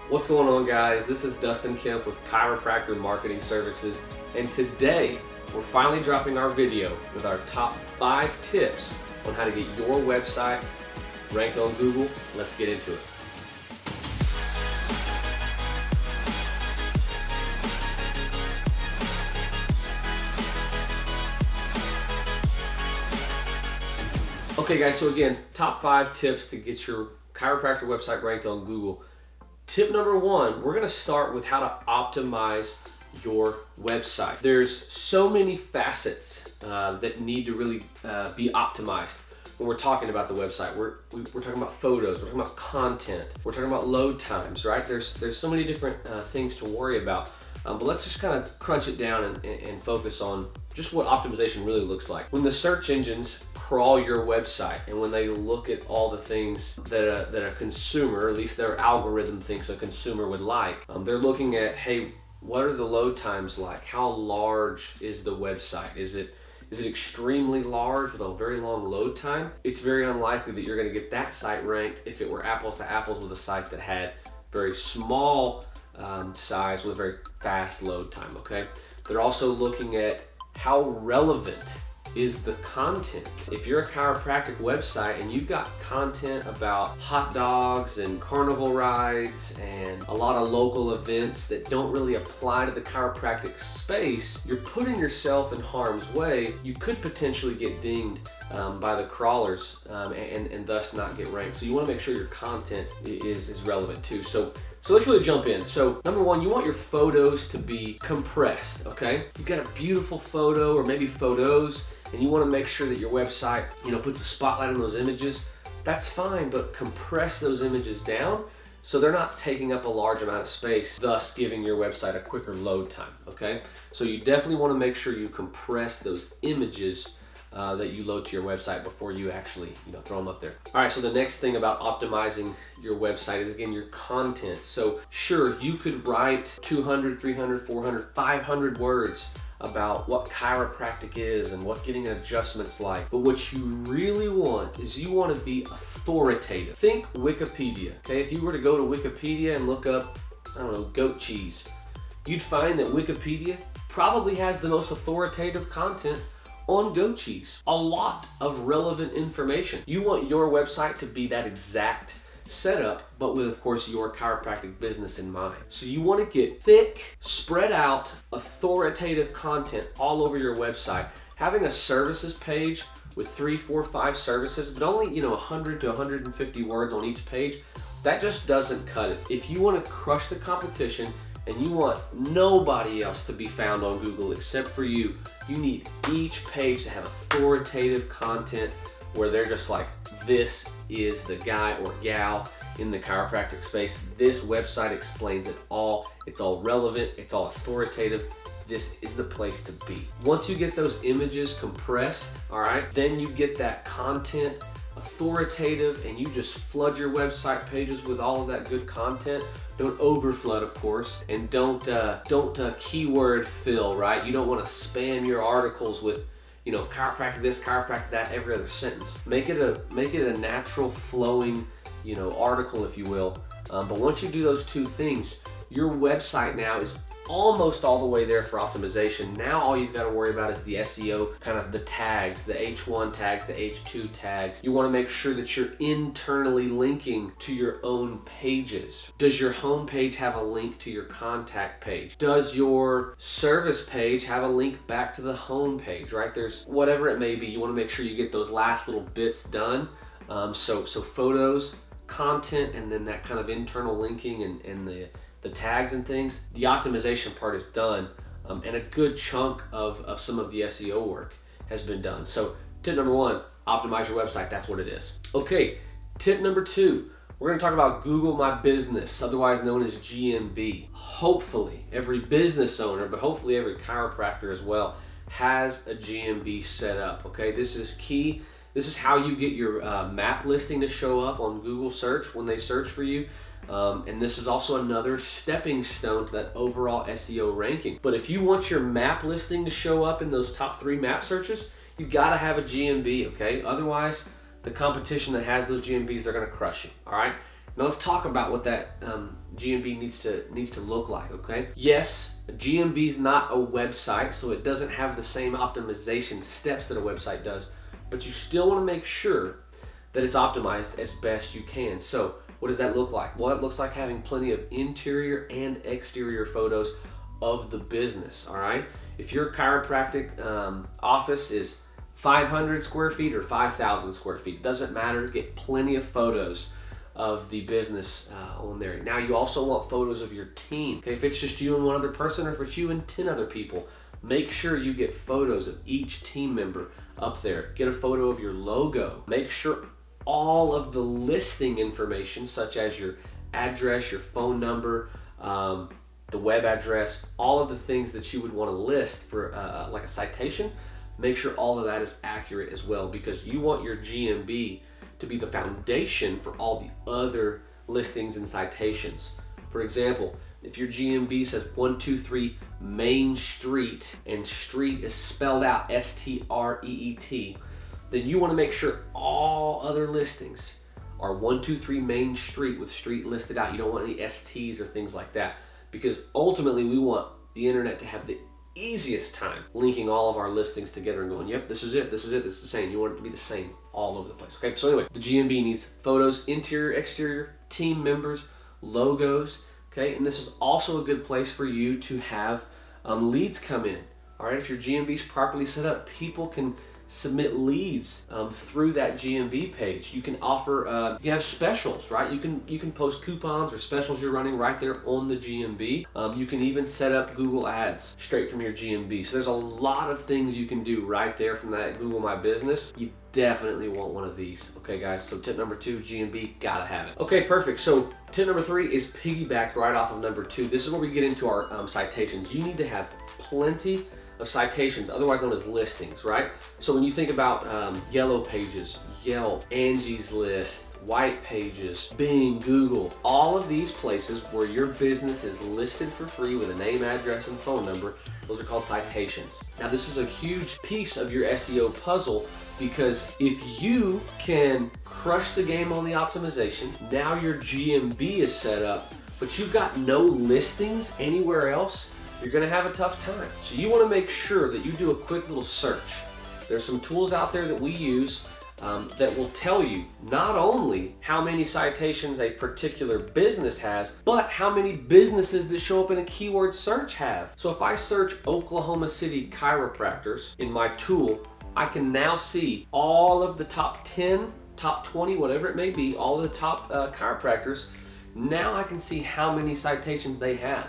What's going on, guys? This is Dustin Kemp with Chiropractor Marketing Services, and today we're finally dropping our video with our top 5 tips on how to get your website ranked on Google. Let's get into it. Okay guys, so again, top 5 tips to get your chiropractor website ranked on Google. Tip number 1, we're going to start with how to optimize your website. There's so many facets that need to really be optimized when we're talking about the website. We're talking about photos, we're talking about content, we're talking about load times, right? There's so many different things to worry about. But let's just kind of crunch it down and focus on just what optimization really looks like. When the search engines crawl your website and when they look at all the things that a consumer, at least their algorithm thinks a consumer would like, they're looking at, hey, what are the load times like? How large is the website? Is it extremely large with a very long load time? It's very unlikely that you're going to get that site ranked if it were apples to apples with a site that had very small size with a very fast load time, okay? They're also looking at how relevant is the content. If you're a chiropractic website and you've got content about hot dogs and carnival rides and a lot of local events that don't really apply to the chiropractic space, you're putting yourself in harm's way. You could potentially get dinged by the crawlers and thus not get ranked. So you want to make sure your content is relevant too. So let's really jump in. So number 1, you want your photos to be compressed, okay? You've got a beautiful photo or maybe photos and you want to make sure that your website, puts a spotlight on those images. That's fine, but compress those images down so they're not taking up a large amount of space, thus giving your website a quicker load time, okay? So you definitely want to make sure you compress those images that you load to your website before you actually throw them up there. All right, so the next thing about optimizing your website is, again, your content. So sure, you could write 200, 300, 400, 500 words about what chiropractic is and what getting an adjustment's like. But what you really want is you want to be authoritative. Think Wikipedia, okay? If you were to go to Wikipedia and look up, goat cheese, you'd find that Wikipedia probably has the most authoritative content on goat cheese. A lot of relevant information. You want your website to be that exact setup, but with, of course, your chiropractic business in mind. So you want to get thick, spread out, authoritative content all over your website. Having a services page with 3, 4, 5 services, but only 100 to 150 words on each page, that just doesn't cut it. If you want to crush the competition and you want nobody else to be found on Google except for you, you need each page to have authoritative content where they're just like, this is the guy or gal in the chiropractic space. This website explains it all. It's all relevant. It's all authoritative. This is the place to be. Once you get those images compressed, all right, then you get that content authoritative and you just flood your website pages with all of that good content. Don't overflood, of course, and don't keyword fill, right? You don't want to spam your articles with chiropractic this, chiropractic that, every other sentence. Make it a natural flowing, article, if you will. But once you do those 2 things, your website now is almost all the way there for optimization. Now all you've got to worry about is the SEO, kind of the tags, the H1 tags, the H2 tags. You want to make sure that you're internally linking to your own pages. Does your home page have a link to your contact page? Does your service page have a link back to the home page, right? There's whatever it may be. You want to make sure you get those last little bits done. So photos, content, and then that kind of internal linking and the tags and things. The optimization part is done, and a good chunk of some of the SEO work has been done. So tip number 1, optimize your website. That's what it is. Okay, tip number 2, we're going to talk about Google My Business, otherwise known as GMB. Hopefully every business owner, but hopefully every chiropractor as well, has a GMB set up. Okay, this is key. This is how you get your map listing to show up on Google search when they search for you. And this is also another stepping stone to that overall SEO ranking. But if you want your map listing to show up in those top 3 map searches, you've got to have a GMB, okay? Otherwise, the competition that has those GMBs, they're going to crush you, all right? Now let's talk about what that GMB needs to look like, okay? Yes, GMB is not a website, so it doesn't have the same optimization steps that a website does, but you still want to make sure that it's optimized as best you can. So what does that look like? Well, it looks like having plenty of interior and exterior photos of the business, all right? If your chiropractic office is 500 square feet or 5,000 square feet, doesn't matter, get plenty of photos of the business on there. Now you also want photos of your team. Okay, if it's just you and one other person, or if it's you and 10 other people, make sure you get photos of each team member up there. Get a photo of your logo. Make sure all of the listing information, such as your address, your phone number, the web address, all of the things that you would want to list for like a citation, make sure all of that is accurate as well, because you want your GMB to be the foundation for all the other listings and citations. For example, if your GMB says 123 Main Street and street is spelled out S-T-R-E-E-T, then you want to make sure all other listings are 123 Main Street with street listed out. You don't want any STs or things like that, because ultimately we want the internet to have the easiest time linking all of our listings together and going, yep, this is it, this is it, this is the same. You want it to be the same all over the place. Okay, so anyway, the GMB needs photos, interior, exterior, team members, logos, okay, and this is also a good place for you to have leads come in. All right, if your GMB is properly set up, people can submit leads through that GMB page. You can offer, you have specials, right? You can post coupons or specials you're running right there on the GMB. You can even set up Google Ads straight from your GMB. So there's a lot of things you can do right there from that Google My Business. You definitely want one of these. Okay, guys, so tip number 2, GMB, gotta have it. Okay, perfect. So tip number 3 is piggybacked right off of number 2. This is where we get into our citations. You need to have plenty of citations, otherwise known as listings, right? So when you think about Yellow Pages, Yelp, Angie's List, White Pages, Bing, Google, all of these places where your business is listed for free with a name, address, and phone number, those are called citations. Now this is a huge piece of your SEO puzzle, because if you can crush the game on the optimization, now your GMB is set up, but you've got no listings anywhere else, you're gonna have a tough time. So you wanna make sure that you do a quick little search. There's some tools out there that we use that will tell you not only how many citations a particular business has, but how many businesses that show up in a keyword search have. So if I search Oklahoma City chiropractors in my tool, I can now see all of the top 10, top 20, whatever it may be, all of the top chiropractors. Now I can see how many citations they have.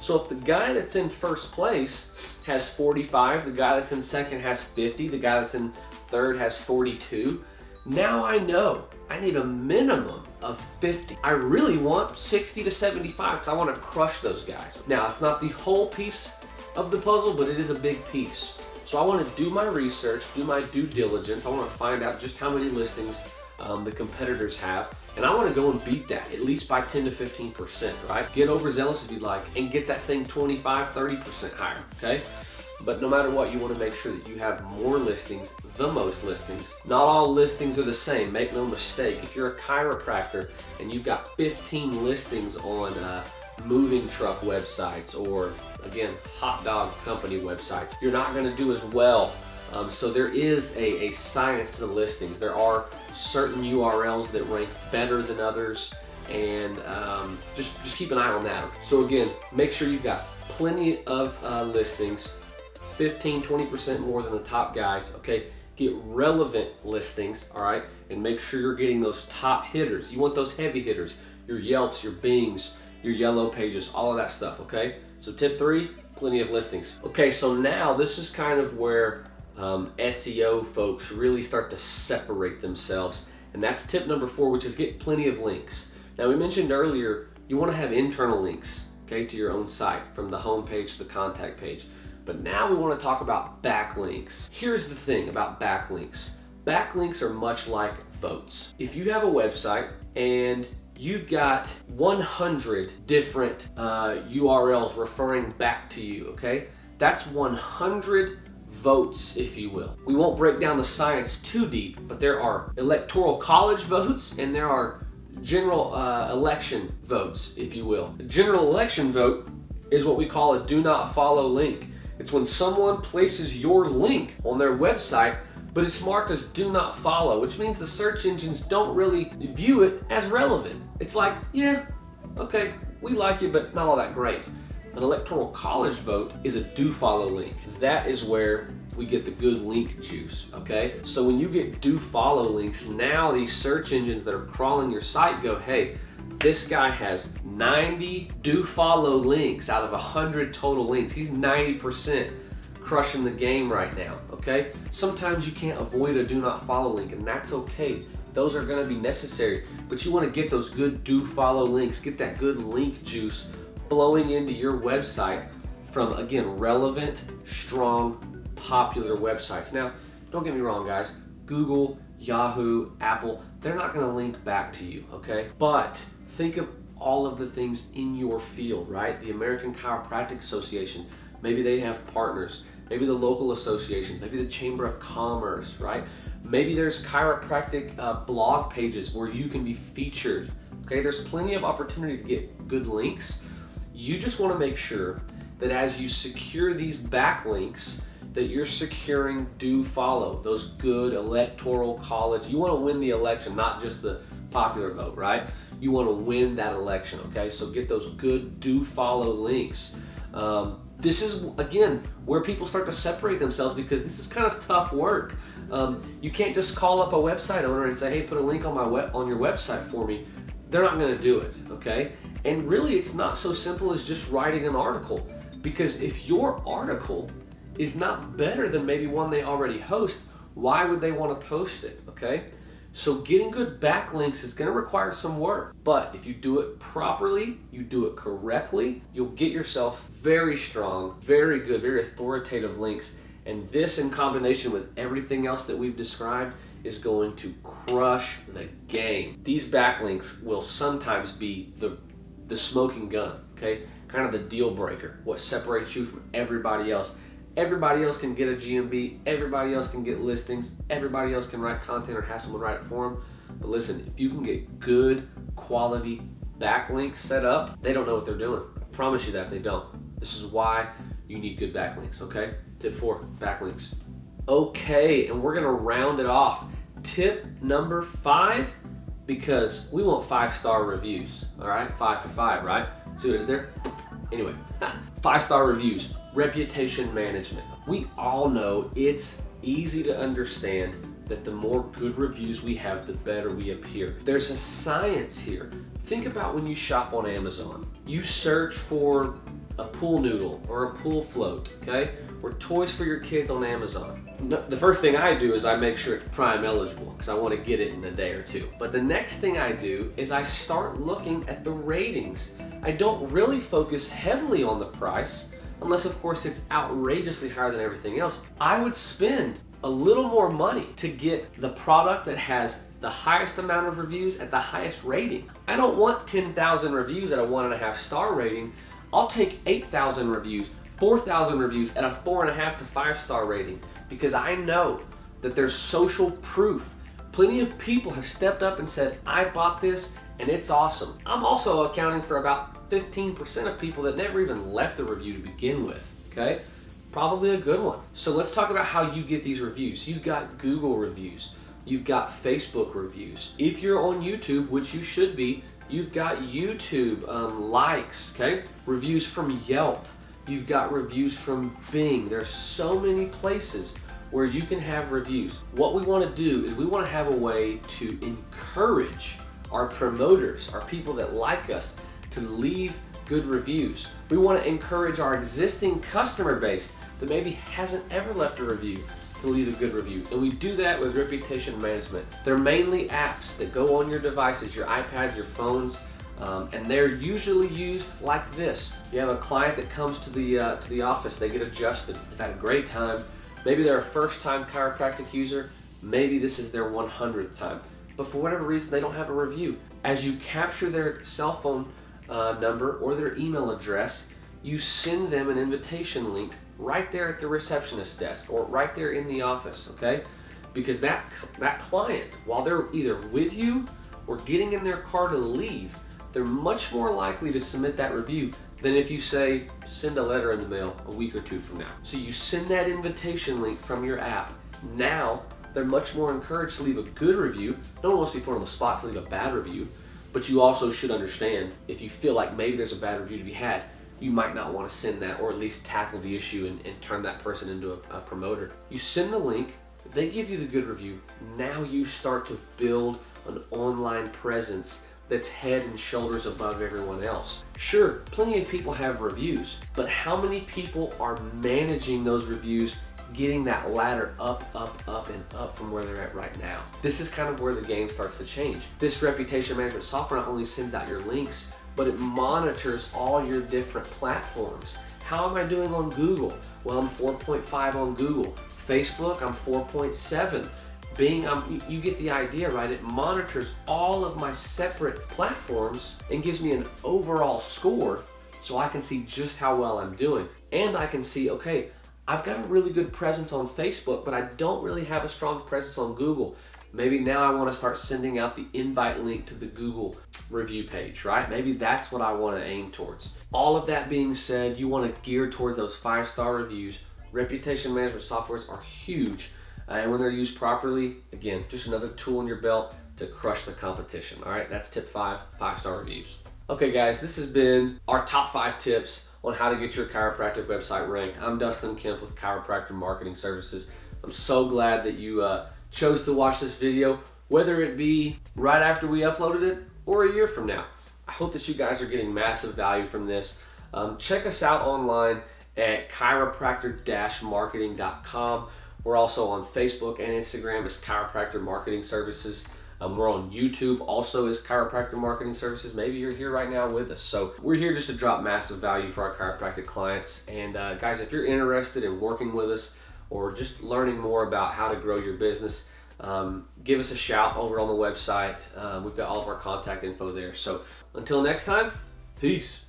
So if the guy that's in first place has 45, the guy that's in second has 50, the guy that's in third has 42, now I know I need a minimum of 50. I really want 60 to 75 because I want to crush those guys. Now, it's not the whole piece of the puzzle, but it is a big piece. So I want to do my research, do my due diligence. I want to find out just how many listings the competitors have, and I want to go and beat that at least by 10 to 15%, right? Get overzealous if you'd like and get that thing 25, 30% higher, okay? But no matter what, you want to make sure that you have more listings, the most listings. Not all listings are the same, make no mistake. If you're a chiropractor and you've got 15 listings on moving truck websites or, again, hot dog company websites, you're not going to do as well. So there is a science to the listings. There are certain URLs that rank better than others, and just keep an eye on that. So again, make sure you've got plenty of listings, 15, 20% more than the top guys, okay? Get relevant listings, all right? And make sure you're getting those top hitters. You want those heavy hitters, your Yelps, your Bings, your Yellow Pages, all of that stuff, okay? So tip 3, plenty of listings. Okay, so now this is kind of where SEO folks really start to separate themselves, and that's tip number 4, which is get plenty of links. Now we mentioned earlier you want to have internal links, okay, to your own site from the home page to the contact page, but now we want to talk about backlinks. Here's the thing about backlinks. Backlinks are much like votes. If you have a website and you've got 100 different URLs referring back to you, okay, that's 100 votes, if you will. We won't break down the science too deep, but there are electoral college votes and there are general election votes, if you will. A general election vote is what we call a do not follow link. It's when someone places your link on their website, but it's marked as do not follow, which means the search engines don't really view it as relevant. It's like, yeah, okay, we like you, but not all that great. An electoral college vote is a do follow link. That is where we get the good link juice, okay? So when you get do follow links, now these search engines that are crawling your site go, hey, this guy has 90 do follow links out of 100 total links. He's 90% crushing the game right now, okay? Sometimes you can't avoid a do not follow link, and that's okay. Those are gonna be necessary, but you wanna get those good do follow links, get that good link juice flowing into your website from, again, relevant, strong, popular websites. Now, don't get me wrong, guys. Google, Yahoo, Apple, they're not gonna link back to you, okay? But think of all of the things in your field, right? The American Chiropractic Association, maybe they have partners, maybe the local associations, maybe the Chamber of Commerce, right? Maybe there's chiropractic blog pages where you can be featured, okay? There's plenty of opportunity to get good links. You just wanna make sure that as you secure these backlinks, that you're securing do follow, those good electoral college. You wanna win the election, not just the popular vote, right? You wanna win that election, okay? So get those good do follow links. This is, again, where people start to separate themselves, because this is kind of tough work. You can't just call up a website owner and say, hey, put a link on on your website for me. They're not gonna do it, okay? And really, it's not so simple as just writing an article, because if your article is not better than maybe one they already host, why would they want to post it, okay? So getting good backlinks is going to require some work, but if you do it properly, you do it correctly, you'll get yourself very strong, very good, very authoritative links. And this, in combination with everything else that we've described, is going to crush the game. These backlinks will sometimes be the smoking gun, okay? Kind of the deal breaker, what separates you from everybody else. Everybody else can get a GMB, everybody else can get listings, everybody else can write content or have someone write it for them. But listen, if you can get good quality backlinks set up, they don't know what they're doing. I promise you that they don't. This is why you need good backlinks, okay? Tip 4, backlinks. Okay, and we're gonna round it off. Tip number 5, because we want 5-star reviews, all right? 5 for 5, right? See what I did there? Anyway, 5-star reviews, reputation management. We all know it's easy to understand that the more good reviews we have, the better we appear. There's a science here. Think about when you shop on Amazon. You search for a pool noodle or a pool float, okay? Or toys for your kids on Amazon. The first thing I do is I make sure it's Prime eligible, because I want to get it in a day or two. But the next thing I do is I start looking at the ratings. I don't really focus heavily on the price, unless of course it's outrageously higher than everything else. I would spend a little more money to get the product that has the highest amount of reviews at the highest rating. I don't want 10,000 reviews at a 1.5 star rating. I'll take 8,000 reviews, 4,000 reviews at a 4.5 to 5 star rating, because I know that there's social proof. Plenty of people have stepped up and said, I bought this and it's awesome. I'm also accounting for about 15% of people that never even left a review to begin with, okay? Probably a good one. So let's talk about how you get these reviews. You've got Google reviews, you've got Facebook reviews. If you're on YouTube, which you should be, you've got YouTube likes, okay? Reviews from Yelp. You've got reviews from Bing. There's so many places where you can have reviews. What we want to do is we want to have a way to encourage our promoters, our people that like us, to leave good reviews. We want to encourage our existing customer base that maybe hasn't ever left a review to leave a good review. And we do that with reputation management. They're mainly apps that go on your devices, your iPads, your phones, and they're usually used like this. You have a client that comes to the office, they get adjusted, they've had a great time. Maybe they're a first-time chiropractic user, maybe this is their 100th time. But for whatever reason, they don't have a review. As you capture their cell phone number or their email address, you send them an invitation link right there at the receptionist desk or right there in the office, okay? Because that client, while they're either with you or getting in their car to leave, they're much more likely to submit that review than if you say, send a letter in the mail a week or two from now. So you send that invitation link from your app. Now, they're much more encouraged to leave a good review. No one wants to be put on the spot to leave a bad review, but you also should understand if you feel like maybe there's a bad review to be had, you might not want to send that, or at least tackle the issue and turn that person into a promoter. You send the link, they give you the good review. Now you start to build an online presence that's head and shoulders above everyone else. Sure, plenty of people have reviews, but how many people are managing those reviews, getting that ladder up, and up from where they're at right now? This is kind of where the game starts to change. This reputation management software not only sends out your links, but it monitors all your different platforms. How am I doing on Google? Well, I'm 4.5 on Google. Facebook, I'm 4.7. Bing, you get the idea, right? It monitors all of my separate platforms and gives me an overall score so I can see just how well I'm doing. And I can see, okay, I've got a really good presence on Facebook, but I don't really have a strong presence on Google. Maybe now I want to start sending out the invite link to the Google review page, right? Maybe that's what I want to aim towards. All of that being said, you want to gear towards those 5-star reviews. Reputation management softwares are huge. And when they're used properly, again, just another tool in your belt to crush the competition. All right, that's tip 5, 5-star reviews. Okay guys, this has been our top 5 tips on how to get your chiropractic website ranked. I'm Dustin Kemp with Chiropractor Marketing Services. I'm so glad that you chose to watch this video, whether it be right after we uploaded it or a year from now. I hope that you guys are getting massive value from this. Check us out online at chiropractor-marketing.com. We're also on Facebook and Instagram as Chiropractor Marketing Services. We're on YouTube also as Chiropractor Marketing Services. Maybe you're here right now with us. So we're here just to drop massive value for our chiropractic clients. And guys, if you're interested in working with us or just learning more about how to grow your business, give us a shout over on the website. We've got all of our contact info there. So until next time, peace.